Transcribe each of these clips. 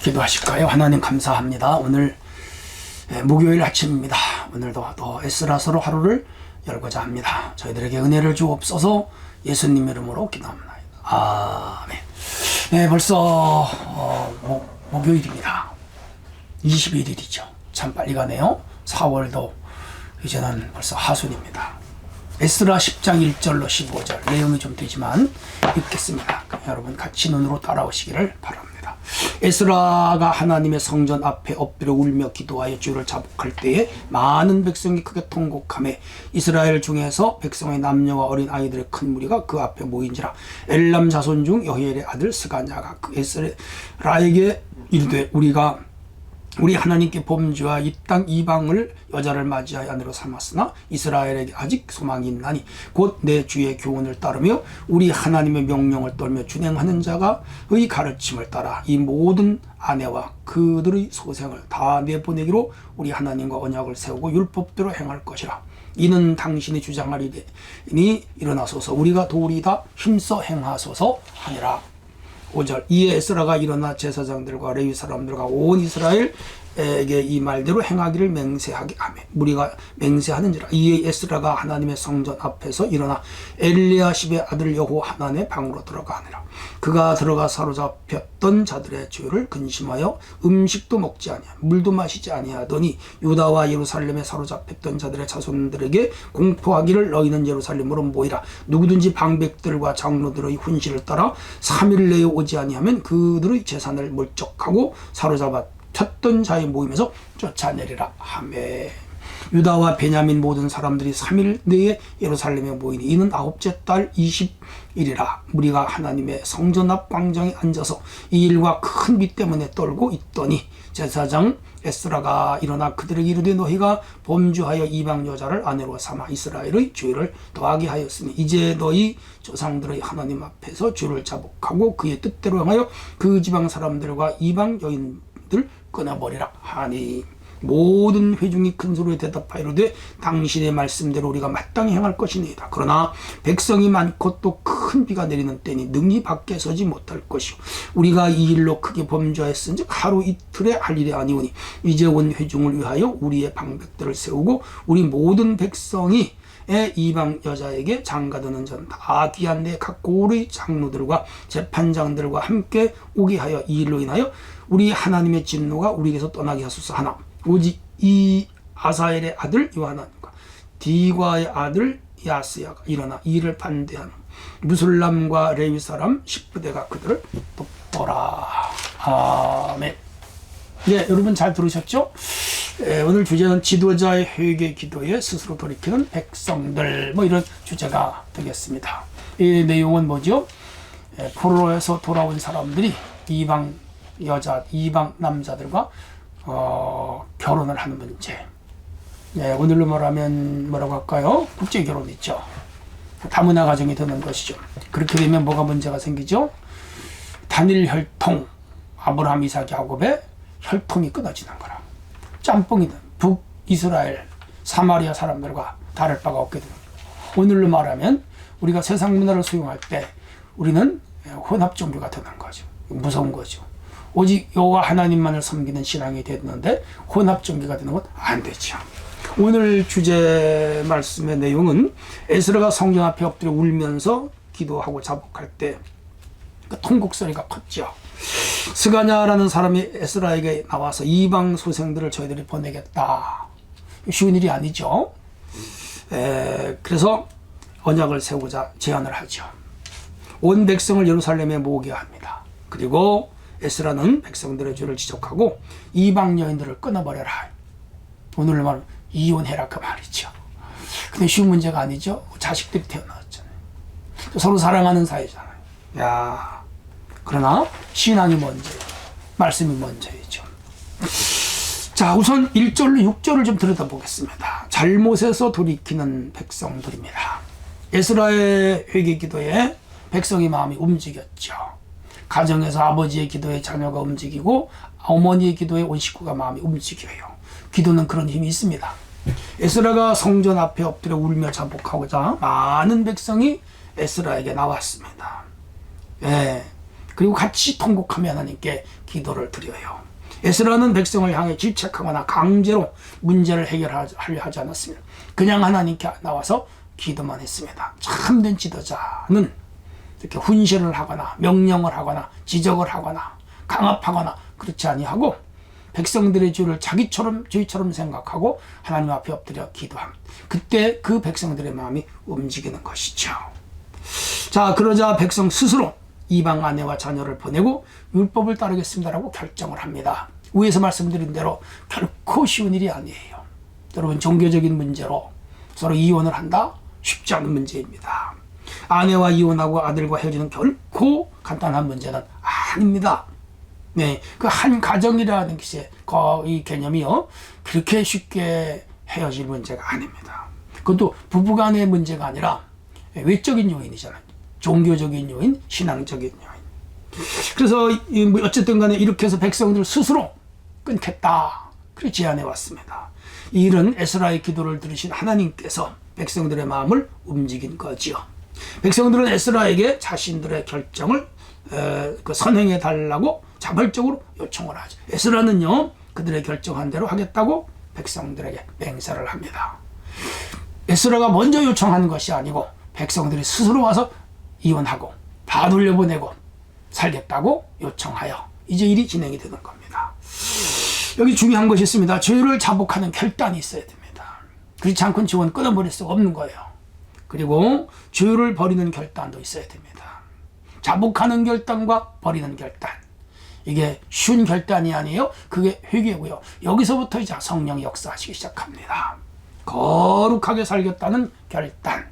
기도하실까요? 하나님 감사합니다. 오늘 목요일 아침입니다. 오늘도 또 에스라서로 하루를 열고자 합니다. 저희들에게 은혜를 주옵소서. 예수님 이름으로 기도합니다. 아멘. 네, 벌써 목요일입니다. 21일이죠. 참 빨리 가네요. 4월도 이제는 벌써 하순입니다. 에스라 10장 1절로 15절 내용이 좀 되지만 읽겠습니다. 여러분 같이 눈으로 따라오시기를 바랍니다. 에스라가 하나님의 성전 앞에 엎드려 울며 기도하여 주를 자복할 때에 많은 백성이 크게 통곡하매 이스라엘 중에서 백성의 남녀와 어린 아이들의 큰 무리가 그 앞에 모인지라. 엘람 자손 중 여히엘의 아들 스가냐가 그 에스라에게 이르되 우리 하나님께 범죄와 이 땅 이방을 여자를 맞이하여 아내로 삼았으나 이스라엘에게 아직 소망이 있나니 곧 내 주의 교훈을 따르며 우리 하나님의 명령을 떨며 준행하는 자가의 가르침을 따라 이 모든 아내와 그들의 소생을 다 내보내기로 우리 하나님과 언약을 세우고 율법대로 행할 것이라. 이는 당신이 주장하리니 일어나소서 우리가 도리다 힘써 행하소서 하니라. 5절 이에 에스라가 일어나 제사장들과 레위 사람들과 온 이스라엘에게 이 말대로 행하기를 맹세하게 하며 무리가 맹세하는지라. 이에 에스라가 하나님의 성전 앞에서 일어나 엘리야십의 아들 여호하난의 방으로 들어가니라. 그가 들어가 사로잡혔던 자들의 죄를 근심하여 음식도 먹지 아니하 물도 마시지 아니하더니 유다와 예루살렘에 사로잡혔던 자들의 자손들에게 공포하기를 너희는 예루살렘으로 모이라. 누구든지 방백들과 장로들의 훈시를 따라 3일 내에 오지 아니하면 그들의 재산을 몰적하고 사로잡혔던 자의 모임에서 쫓아내리라 하매. 유다와 베냐민 모든 사람들이 3일 내에 예루살렘에 모이니 이는 9째 달 20일이라. 무리가 하나님의 성전 앞 광장에 앉아서 이 일과 큰 비 때문에 떨고 있더니 제사장 에스라가 일어나 그들에게 이르되 너희가 범죄하여 이방 여자를 아내로 삼아 이스라엘의 죄를 더하게 하였으니 이제 너희 조상들의 하나님 앞에서 주를 자복하고 그의 뜻대로 행하여 그 지방 사람들과 이방 여인들 끊어버리라 하니. 모든 회중이 큰 소리에 대답하이르되 당신의 말씀대로 우리가 마땅히 행할 것이니이다. 그러나 백성이 많고 또 큰 비가 내리는 때니 능히 밖에 서지 못할 것이요 우리가 이 일로 크게 범죄하였은즉 하루 이틀에 할 일이 아니오니 이제 온 회중을 위하여 우리의 방백들을 세우고 우리 모든 백성이 이방 여자에게 장가드는 전 다 귀한 내 각 고을의 장로들과 재판장들과 함께 오게 하여 이 일로 인하여 우리 하나님의 진노가 우리에게서 떠나게 하소서 하나 오직 이 아사엘의 아들 요하난과 디과의 아들 야스야가 일어나 이 일을 반대하는 무술람과 레위 사람 10부대가 그들을 돕더라. 아멘. 네, 여러분 잘 들으셨죠? 오늘 주제는 지도자의 회개 기도에 스스로 돌이키는 백성들 이런 주제가 되겠습니다. 이 내용은 뭐죠? 포로에서 돌아온 사람들이 이방 여자, 이방 남자들과 결혼을 하는 문제. 네, 오늘로 말하면 뭐라고 할까요? 국제 결혼이죠. 다문화 가정이 되는 것이죠. 그렇게 되면 뭐가 문제가 생기죠? 단일 혈통, 아브라함, 이삭, 야곱의 혈통이 끊어지는 거라. 짬뽕이든 북이스라엘, 사마리아 사람들과 다를 바가 없게 됩니다. 오늘로 말하면 우리가 세상 문화를 수용할 때 우리는 혼합 종교가 되는 거죠. 무서운 거죠. 오직 여호와 하나님만을 섬기는 신앙이 되는데 혼합 종교가 되는 건 안 되죠. 오늘 주제 말씀의 내용은 에스라가 성전 앞에 엎드려 울면서 기도하고 자복할 때 그 통곡 소리가 컸죠. 스가냐라는 사람이 에스라에게 나와서 이방 소생들을 저희들이 보내겠다. 쉬운 일이 아니죠. 그래서 언약을 세우자 제안을 하죠. 온 백성을 예루살렘에 모으게 합니다. 그리고 에스라는 백성들의 죄를 지적하고 이방 여인들을 끊어버려라. 오늘로 말하면 이혼해라 그 말이죠. 근데 쉬운 문제가 아니죠. 자식들이 태어났잖아요. 서로 사랑하는 사이잖아요. 그러나 신앙이 먼저예요. 말씀이 먼저이죠. 자, 우선 1절로 6절을 좀 들여다보겠습니다. 잘못에서 돌이키는 백성들입니다. 에스라의 회개 기도에 백성의 마음이 움직였죠. 가정에서 아버지의 기도에 자녀가 움직이고 어머니의 기도에 온 식구가 마음이 움직여요. 기도는 그런 힘이 있습니다. 에스라가 성전 앞에 엎드려 울며 자복하고자 많은 백성이 에스라에게 나왔습니다. 그리고 같이 통곡하며 하나님께 기도를 드려요. 에스라는 백성을 향해 질책하거나 강제로 문제를 해결하려 하지 않았습니다. 그냥 하나님께 나와서 기도만 했습니다. 참된 지도자는 이렇게 훈시를 하거나 명령을 하거나 지적을 하거나 강압하거나 그렇지 아니하고 백성들의 죄를 자기처럼 죄처럼 생각하고 하나님 앞에 엎드려 기도함. 그때 그 백성들의 마음이 움직이는 것이죠. 자, 그러자 백성 스스로 이방 아내와 자녀를 보내고 율법을 따르겠습니다라고 결정을 합니다. 위에서 말씀드린 대로 결코 쉬운 일이 아니에요. 여러분, 종교적인 문제로 서로 이혼을 한다? 쉽지 않은 문제입니다. 아내와 이혼하고 아들과 헤어지는 결코 간단한 문제는 아닙니다. 네, 그 한 가정이라는 것의 이 개념이요, 그렇게 쉽게 헤어질 문제가 아닙니다. 그것도 부부간의 문제가 아니라 외적인 요인이잖아요. 종교적인 요인, 신앙적인 요인. 그래서 어쨌든 간에 이렇게 해서 백성들 스스로 끊겠다, 그렇게 제안해 왔습니다. 이 일은 에스라의 기도를 들으신 하나님께서 백성들의 마음을 움직인 거지요. 백성들은 에스라에게 자신들의 결정을 선행해 달라고 자발적으로 요청을 하죠. 에스라는요, 그들의 결정한 대로 하겠다고 백성들에게 맹세를 합니다. 에스라가 먼저 요청하는 것이 아니고 백성들이 스스로 와서 이혼하고 다 돌려보내고 살겠다고 요청하여 이제 일이 진행이 되는 겁니다. 여기 중요한 것이 있습니다. 죄를 자복하는 결단이 있어야 됩니다. 그렇지 않고는 죄는 끊어버릴 수가 없는 거예요. 그리고 죄를 버리는 결단도 있어야 됩니다. 자복하는 결단과 버리는 결단, 이게 쉬운 결단이 아니에요. 그게 회개고요. 여기서부터 이제 성령이 역사하시기 시작합니다. 거룩하게 살겠다는 결단,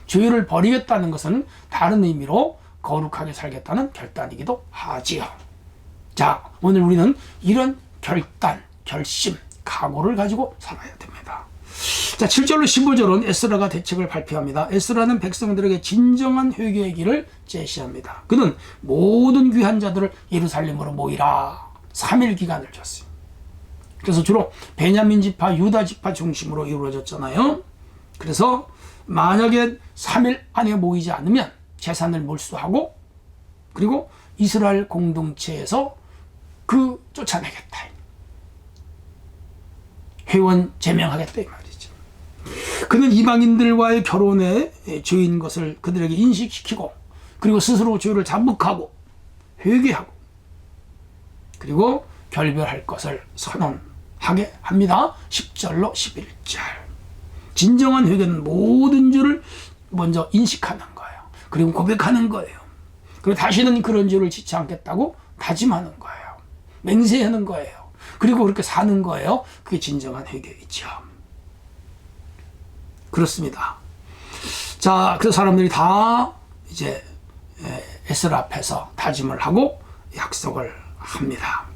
죄를 버리겠다는 것은 다른 의미로 거룩하게 살겠다는 결단이기도 하지요. 자, 오늘 우리는 이런 결단, 결심, 각오를 가지고 살아야 됩니다. 자, 7절로 15절은 에스라가 대책을 발표합니다. 에스라는 백성들에게 진정한 회개의 길을 제시합니다. 그는 모든 귀한 자들을 예루살렘으로 모이라 3일 기간을 줬어요. 그래서 주로 베냐민 지파, 유다 지파 중심으로 이루어졌잖아요. 그래서 만약에 3일 안에 모이지 않으면 재산을 몰수하고, 그리고 이스라엘 공동체에서 쫓아내겠다, 회원 제명하겠다 이 말이죠. 그는 이방인들과의 결혼에 죄인 것을 그들에게 인식시키고, 그리고 스스로 죄를 자복하고 회개하고, 그리고 결별할 것을 선언하게 합니다. 10절로 11절. 진정한 회개는 모든 죄를 먼저 인식하는 거예요. 그리고 고백하는 거예요. 그리고 다시는 그런 죄를 짓지 않겠다고 다짐하는 거예요. 맹세하는 거예요. 그리고 그렇게 사는 거예요. 그게 진정한 회개이죠. 그렇습니다. 자, 그 사람들이 다 이제 에스라 앞에서 다짐을 하고 약속을 합니다.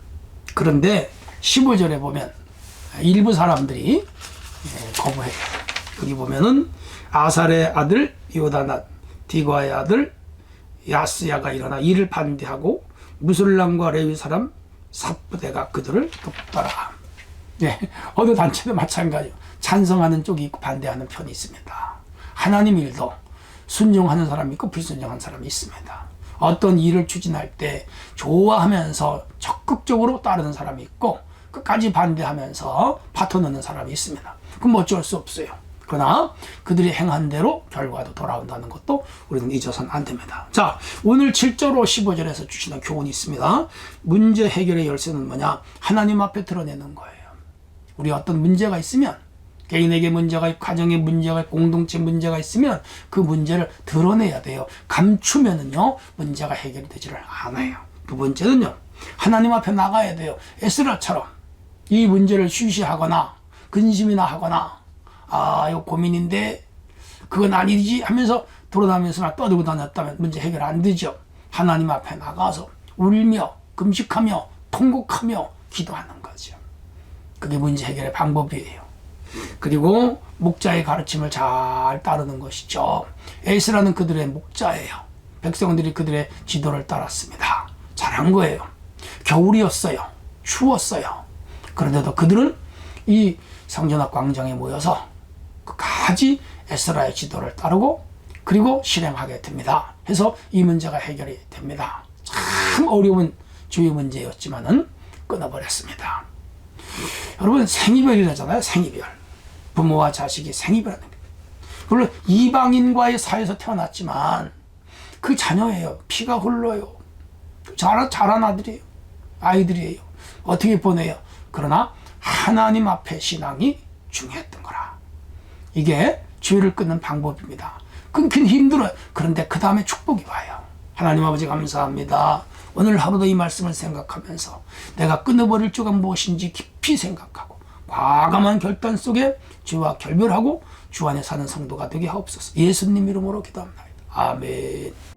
그런데 15절에 보면 일부 사람들이 거부해요. 여기 보면은 아살의 아들 요다낫, 디과의 아들 야스야가 일어나 이를 반대하고 무술람과 레위 사람 삽부대가 그들을 돕더라. 네, 어느 단체도 마찬가지요. 찬성하는 쪽이 있고 반대하는 편이 있습니다. 하나님 일도 순종하는 사람이 있고 불순종하는 사람이 있습니다. 어떤 일을 추진할 때 좋아하면서 적극적으로 따르는 사람이 있고 끝까지 반대하면서 파토 넣는 사람이 있습니다. 그럼 어쩔 수 없어요. 그러나 그들이 행한 대로 결과도 돌아온다는 것도 우리는 잊어서는 안 됩니다. 자, 오늘 7절로 15절에서 주시는 교훈이 있습니다. 문제 해결의 열쇠는 뭐냐? 하나님 앞에 드러내는 거예요. 우리 어떤 문제가 있으면, 개인에게 문제가 있고 가정에 문제가 있고 공동체 문제가 있으면 그 문제를 드러내야 돼요. 감추면은요 문제가 해결되지를 않아요. 두 번째는요, 하나님 앞에 나가야 돼요. 에스라처럼 이 문제를 쉬쉬하거나 근심이나 하거나 이거 고민인데 그건 아니지 하면서 돌아다니면서 떠들고 다녔다면 문제 해결 안 되죠. 하나님 앞에 나가서 울며 금식하며 통곡하며 기도하는 거죠. 그게 문제 해결의 방법이에요. 그리고 목자의 가르침을 잘 따르는 것이죠. 에스라는 그들의 목자예요. 백성들이 그들의 지도를 따랐습니다. 잘한 거예요. 겨울이었어요. 추웠어요. 그런데도 그들은 이 성전 앞 광장에 모여서 끝까지 에스라의 지도를 따르고 그리고 실행하게 됩니다. 해서 이 문제가 해결이 됩니다. 참 어려운 주의 문제였지만은 끊어버렸습니다. 여러분, 생이별이라잖아요. 생이별. 부모와 자식이 생이별하는 거예요. 물론 이방인과의 사이에서 태어났지만 그 자녀예요. 피가 흘러요. 자란 아이들이에요. 어떻게 보내요? 그러나 하나님 앞에 신앙이 중요했던 거라. 이게 죄를 끊는 방법입니다. 끊긴 힘들어요. 그런데 그 다음에 축복이 와요. 하나님 아버지 감사합니다. 오늘 하루도 이 말씀을 생각하면서 내가 끊어버릴 죄가 무엇인지 깊이 생각하고 과감한 결단 속에 죄와 결별하고 주 안에 사는 성도가 되게 하옵소서. 예수님 이름으로 기도합니다. 아멘.